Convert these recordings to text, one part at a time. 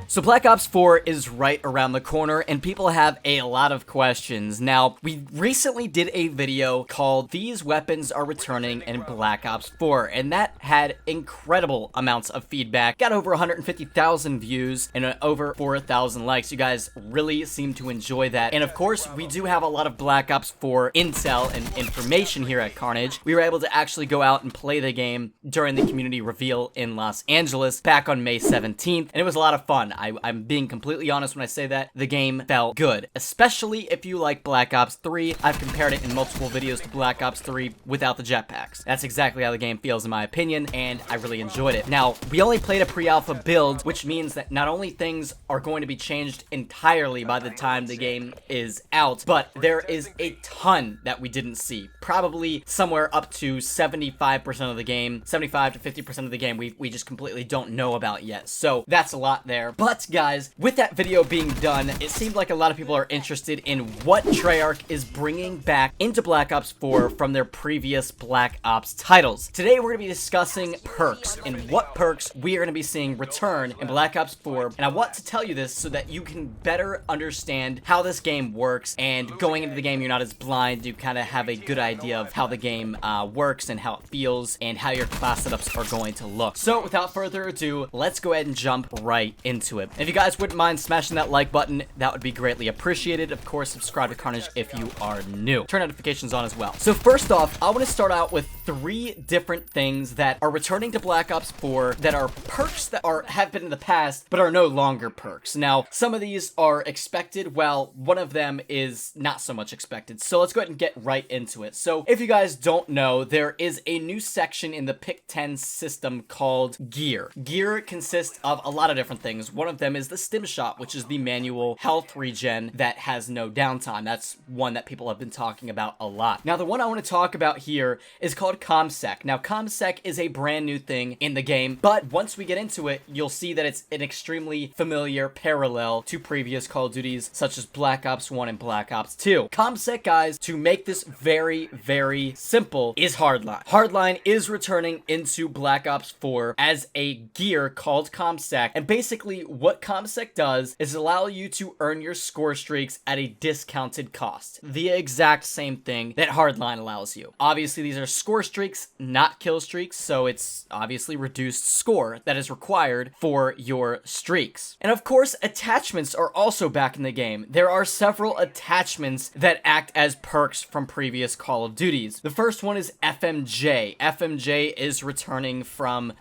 So Black Ops 4 is right around the corner and people have a lot of questions. Now, we recently did a video called These Weapons Are Returning in Black Ops 4, and that had incredible amounts of feedback. Got over 150,000 views and over 4,000 likes. You guys really seem to enjoy that. And of course, we do have a lot of Black Ops 4 intel and information here at Carnage. We were able to actually go out and play the game during the community reveal in Los Angeles back on May 17th, and it was a lot of fun. I'm being completely honest when I say that. The game felt good, especially if you like Black Ops 3. I've compared it in multiple videos to Black Ops 3 without the jetpacks. That's exactly how the game feels in my opinion, and I really enjoyed it. Now, we only played a pre-alpha build, which means that not only things are going to be changed entirely by the time the game is out, but there is a ton that we didn't see. Probably somewhere up to 75% of the game, 75 to 50% of the game we just completely don't know about yet. So that's a lot there. But guys, with that video being done, it seemed like a lot of people are interested in what Treyarch is bringing back into Black Ops 4 from their previous Black Ops titles. Today we're going to be discussing perks and what perks we are going to be seeing return in Black Ops 4, and I want to tell you this so that you can better understand how this game works, and going into the game you're not as blind. You kind of have a good idea of how the game works and how it feels and how your class setups are going to look. So without further ado, let's go ahead and jump right into it. And if you guys wouldn't mind smashing that like button, that would be greatly appreciated. Of course, subscribe to Carnage if you are new. Turn notifications on as well. So first off, I want to start out with 3 different things that are returning to Black Ops 4 that are perks that have been in the past but are no longer perks. Now, some of these are expected, while one of them is not so much expected. So let's go ahead and get right into it. So if you guys don't know, there is a new section in the Pick 10 system called Gear. Gear consists of a lot of different things. One of them is the Stim Shot, which is the manual health regen that has no downtime. That's one that people have been talking about a lot. Now, the one I want to talk about here is called ComSec. Now, ComSec is a brand new thing in the game, but once we get into it, you'll see that it's an extremely familiar parallel to previous Call of Duties, such as Black Ops 1 and Black Ops 2. ComSec, guys, to make this very, very simple, is Hardline. Hardline is returning into Black Ops 4 as a gear called ComSec, and basically what ComSec does is allow you to earn your score streaks at a discounted cost. The exact same thing that Hardline allows you. Obviously, these are score streaks, not kill streaks, so it's obviously reduced score that is required for your streaks. And of course, attachments are also back in the game. There are several attachments that act as perks from previous Call of Duties. The first one is FMJ. FMJ is returning from,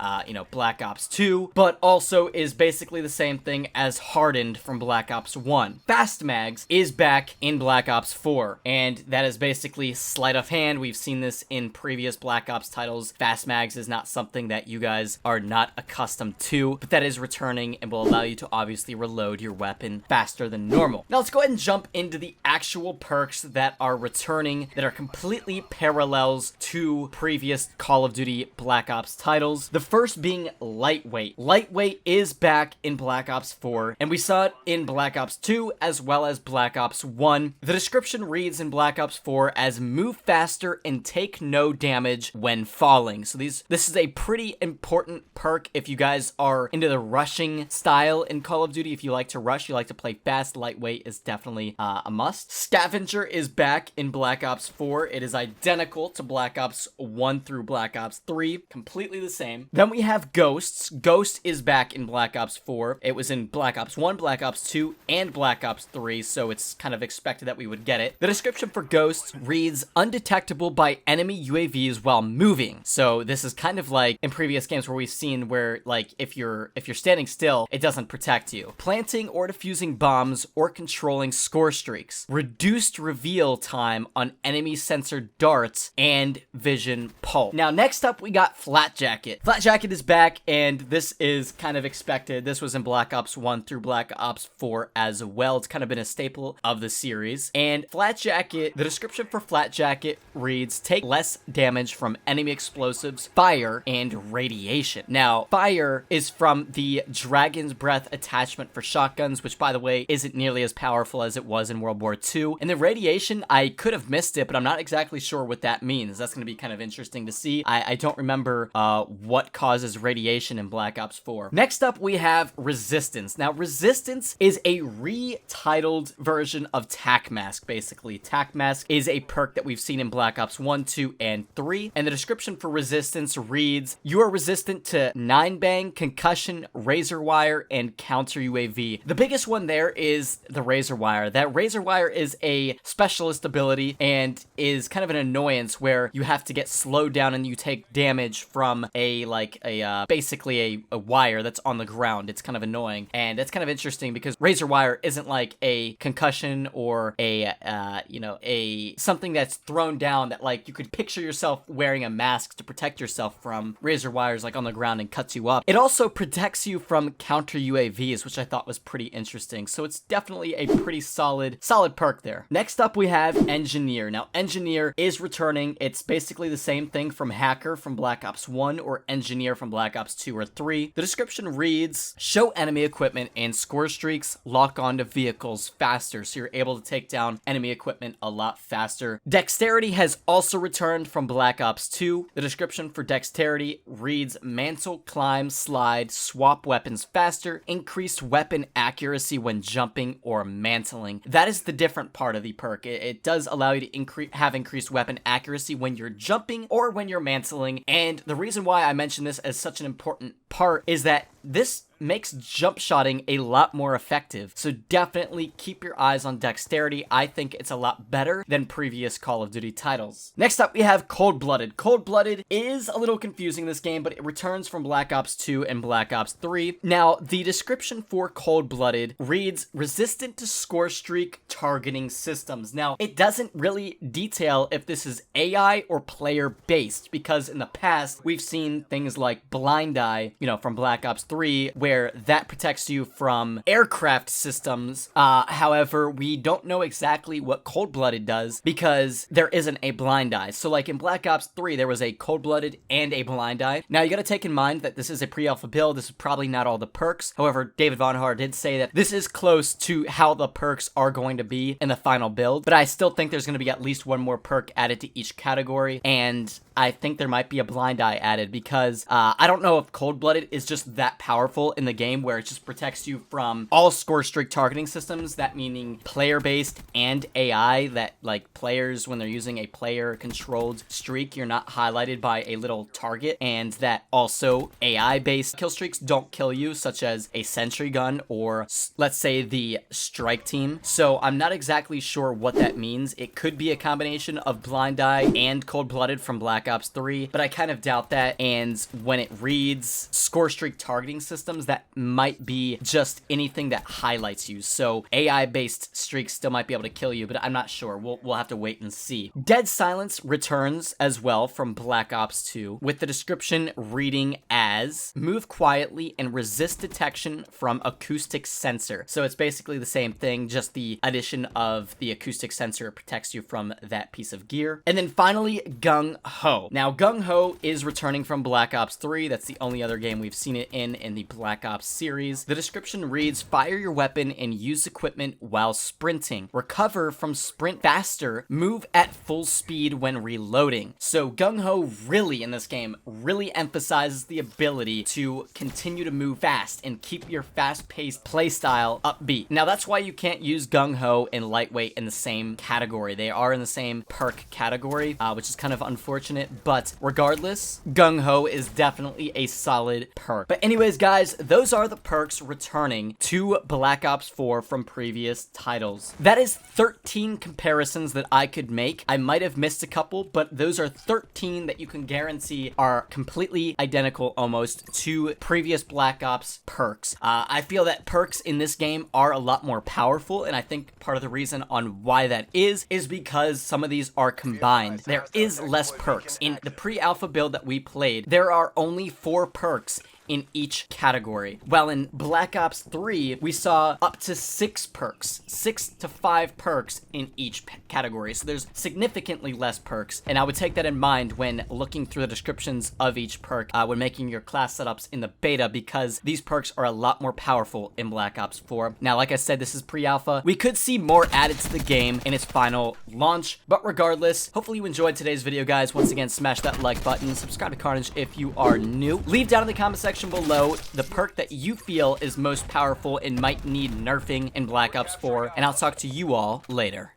Black Ops 2, but also is basically the same thing as Hardened from Black Ops 1. Fast Mags is back in Black Ops 4, and that is basically sleight of hand. We've seen this in previous Black Ops titles. Fast Mags is not something that you guys are not accustomed to, but that is returning and will allow you to obviously reload your weapon faster than normal. Now let's go ahead and jump into the actual perks that are returning that are completely parallels to previous Call of Duty Black Ops titles. The first being Lightweight. Lightweight is back in Black Ops 4, and we saw it in Black Ops 2 as well as Black Ops 1. The description reads in Black Ops 4 as move faster and take no damage when falling. So this is a pretty important perk if you guys are into the rushing style in Call of Duty. If you like to rush, you like to play fast, Lightweight is definitely a must. Scavenger is back in Black Ops 4. It is identical to Black Ops 1 through Black Ops 3, completely the same. Then we have Ghosts. Ghost is back in Black Ops 4. It was in Black Ops 1, Black Ops 2, and Black Ops 3, so it's kind of expected that we would get it. The description for Ghost reads, undetectable by enemy UAVs while moving. So this is kind of like in previous games where we've seen where, like, if you're standing still, it doesn't protect you. Planting or defusing bombs or controlling score streaks. Reduced reveal time on enemy sensor darts and vision pulse. Now, next up, we got Flat Jacket. Flat Jacket is back, and this is kind of expected. This was in Black Ops 1 through Black Ops 4 as well. It's kind of been a staple of the series. And Flat Jacket, the description for Flat Jacket reads, take less damage damage from enemy explosives, fire, and radiation. Now, fire is from the Dragon's Breath attachment for shotguns, which, by the way, isn't nearly as powerful as it was in World War II. And the radiation, I could have missed it, but I'm not exactly sure what that means. That's going to be kind of interesting to see. I don't remember what causes radiation in Black Ops 4. Next up, we have Resistance. Now, Resistance is a retitled version of Tac Mask, basically. Tac Mask is a perk that we've seen in Black Ops 1, 2, and 3. And the description for Resistance reads, you are resistant to 9-bang, concussion, razor wire, and counter UAV. The biggest one there is the razor wire. That razor wire is a specialist ability and is kind of an annoyance where you have to get slowed down and you take damage from basically a wire that's on the ground. It's kind of annoying, and that's kind of interesting because razor wire isn't like a concussion or a something that's thrown down that like you could picture yourself wearing a mask to protect yourself from. Razor wires like on the ground and cuts you up. It also protects you from counter UAVs, which I thought was pretty interesting. So it's definitely a pretty solid perk there. Next up, we have Engineer. Now, Engineer is returning. It's basically the same thing from Hacker from Black Ops 1 or Engineer from Black Ops 2 or 3. The description reads, show enemy equipment and score streaks, lock onto vehicles faster, so you're able to take down enemy equipment a lot faster. Dexterity has also returned from Black Ops 2. The description for Dexterity reads, mantle, climb, slide, swap weapons faster, increased weapon accuracy when jumping or mantling. That is the different part of the perk. It does allow you to have increased weapon accuracy when you're jumping or when you're mantling. And the reason why I mention this as such an important part is that this makes jump shotting a lot more effective. So definitely keep your eyes on Dexterity. I think it's a lot better than previous Call of Duty titles. Next up, we have Cold-Blooded. Cold-Blooded is a little confusing in this game, but it returns from Black Ops 2 and Black Ops 3. Now, the description for Cold-Blooded reads, resistant to score streak targeting systems. Now, it doesn't really detail if this is AI or player-based, because in the past, we've seen things like Blind Eye, from Black Ops 3, where that protects you from aircraft systems. However, we don't know exactly what Cold-Blooded does because there isn't a Blind Eye. So like in Black Ops 3, there was a Cold-Blooded and a Blind Eye. Now you gotta take in mind that this is a pre-alpha build. This is probably not all the perks. However, David Vonhar did say that this is close to how the perks are going to be in the final build, but I still think there's gonna be at least one more perk added to each category, and I think there might be a Blind Eye added because I don't know if Cold-Blooded is just that powerful in the game where it just protects you from all score streak targeting systems, that meaning player-based and AI, that like players, when they're using a player-controlled streak, you're not highlighted by a little target, and that also AI-based kill streaks don't kill you, such as a sentry gun or let's say the strike team. So I'm not exactly sure what that means. It could be a combination of Blind Eye and Cold-Blooded from Black Ops 3, but I kind of doubt that, and when it reads score streak targeting systems, that might be just anything that highlights you. So AI-based streaks still might be able to kill you, but I'm not sure. We'll have to wait and see. Dead Silence returns as well from Black Ops 2, with the description reading as move quietly and resist detection from acoustic sensor. So it's basically the same thing, just the addition of the acoustic sensor protects you from that piece of gear. And then finally, Gung Ho. Now, Gung Ho is returning from Black Ops 3. That's the only other game we've seen it in the Black Ops series. The description reads, fire your weapon and use equipment while sprinting. Recover from sprint faster. Move at full speed when reloading. So Gung Ho really in this game really emphasizes the ability to continue to move fast and keep your fast-paced playstyle upbeat. Now that's why you can't use Gung Ho and Lightweight in the same category. They are in the same perk category, which is kind of unfortunate, but regardless, Gung Ho is definitely a solid perk. But anyways, guys, those are the perks returning to Black Ops 4 from previous titles. That is 13 comparisons that I could make. I might have missed a couple, but those are 13 that you can guarantee are completely identical almost to previous Black Ops perks. I feel that perks in this game are a lot more powerful, and I think part of the reason on why that is because some of these are combined. There is less perks. In the pre-alpha build that we played, there are only 4 perks, in each category. While in Black Ops 3, we saw up to 6 perks, 6 to 5 perks in each category. So there's significantly less perks, and I would take that in mind when looking through the descriptions of each perk when making your class setups in the beta, because these perks are a lot more powerful in Black Ops 4. Now, like I said, this is pre-alpha. We could see more added to the game in its final launch, but regardless, hopefully you enjoyed today's video, guys. Once again, smash that like button, subscribe to Carnage if you are new. Leave down in the comment section below the perk that you feel is most powerful and might need nerfing in Black Ops 4, and I'll talk to you all later.